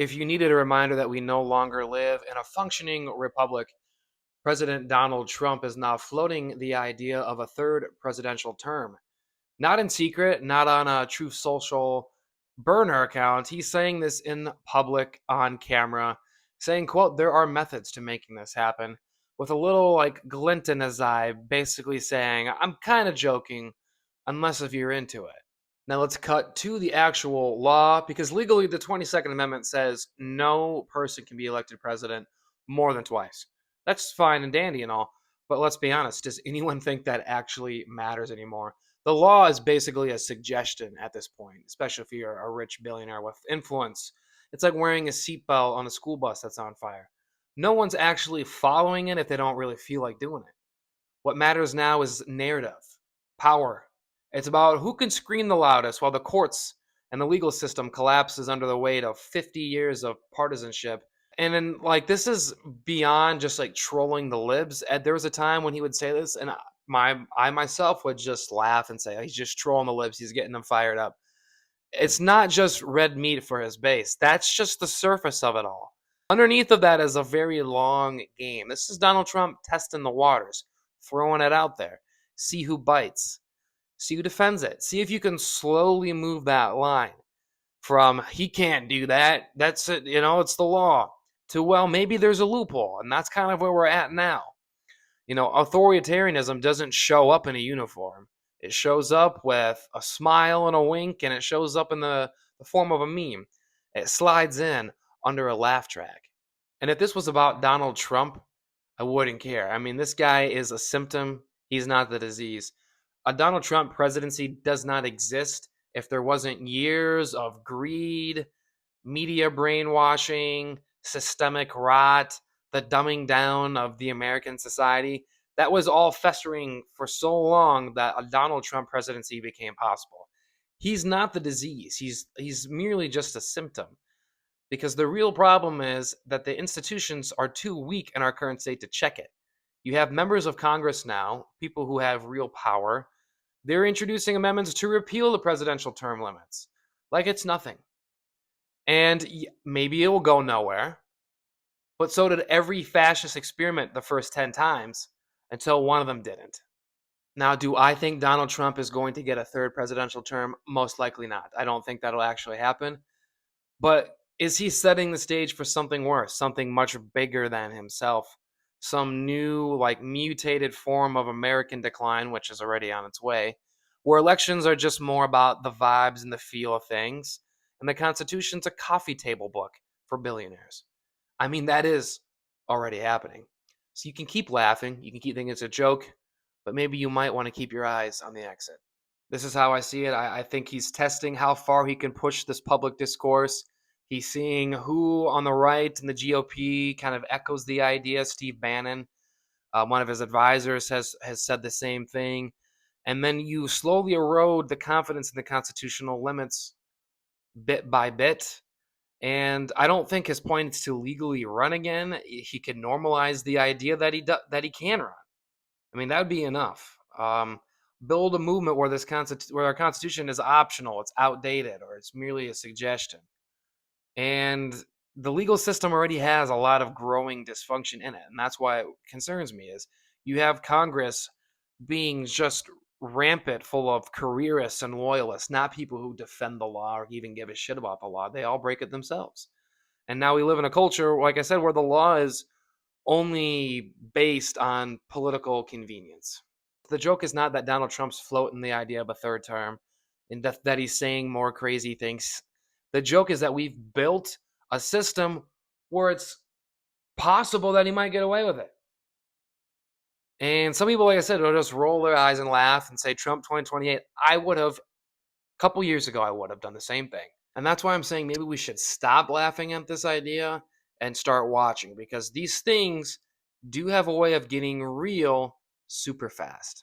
If you needed a reminder that we no longer live in a functioning republic, President Donald Trump is now floating the idea of a third presidential term. Not in secret, not on a Truth Social burner account. He's saying this in public on camera, saying, quote, there are methods to making this happen, with a little like glint in his eye, basically saying, I'm kind of joking, unless if you're into it. Now let's cut to the actual law, because legally the 22nd Amendment says no person can be elected president more than twice. That's fine and dandy and all, but let's be honest, does anyone think that actually matters anymore? The law is basically a suggestion at this point, especially if you're a rich billionaire with influence. It's like wearing a seatbelt on a school bus that's on fire. No one's actually following it if they don't really feel like doing it. What matters now is narrative, power. It's about who can scream the loudest while the courts and the legal system collapses under the weight of 50 years of partisanship. And then, like, this is beyond just like trolling the libs. There was a time when he would say this, and I myself would just laugh and say, "Oh, he's just trolling the libs. He's getting them fired up." It's not just red meat for his base. That's just the surface of it all. Underneath of that is a very long game. This is Donald Trump testing the waters, throwing it out there. See who bites. See who defends it. See if you can slowly move that line from he can't do that. That's it, it's the law, to well, maybe there's a loophole. And that's kind of where we're at now. Authoritarianism doesn't show up in a uniform. It shows up with a smile and a wink, and it shows up in the form of a meme. It slides in under a laugh track. And if this was about Donald Trump, I wouldn't care. I mean, this guy is a symptom. He's not the disease. A Donald Trump presidency does not exist if there wasn't years of greed, media brainwashing, systemic rot, the dumbing down of the American society. That was all festering for so long that a Donald Trump presidency became possible. He's not the disease. He's merely just a symptom. Because the real problem is that the institutions are too weak in our current state to check it. You have members of Congress now, people who have real power. They're introducing amendments to repeal the presidential term limits like it's nothing. And maybe it will go nowhere, but so did every fascist experiment the first 10 times until one of them didn't. Now, do I think Donald Trump is going to get a third presidential term? Most likely not. I don't think that'll actually happen. But is he setting the stage for something worse, something much bigger than himself? Some new, like, mutated form of American decline, which is already on its way, where elections are just more about the vibes and the feel of things, and the Constitution's a coffee table book for billionaires. I mean, that is already happening. So you can keep laughing, you can keep thinking it's a joke, but maybe you might want to keep your eyes on the exit. This is how I see it. I think he's testing how far he can push this public discourse. He's seeing who on the right in the GOP kind of echoes the idea. Steve Bannon, one of his advisors, has said the same thing. And then you slowly erode the confidence in the constitutional limits bit by bit. And I don't think his point is to legally run again. He could normalize the idea that he can run. I mean, that would be enough. Build a movement where where our constitution is optional, it's outdated, or it's merely a suggestion. And the legal system already has a lot of growing dysfunction in it, and that's why it concerns me. Is you have Congress being just rampant, full of careerists and loyalists, not people who defend the law or even give a shit about the law. They all break it themselves. And now we live in a culture, like I said, where the law is only based on political convenience. The joke is not that Donald Trump's floating the idea of a third term and that he's saying more crazy things. The joke is that we've built a system where it's possible that he might get away with it. And some people, like I said, will just roll their eyes and laugh and say Trump 2028. A couple years ago, I would have done the same thing. And that's why I'm saying maybe we should stop laughing at this idea and start watching, because these things do have a way of getting real super fast.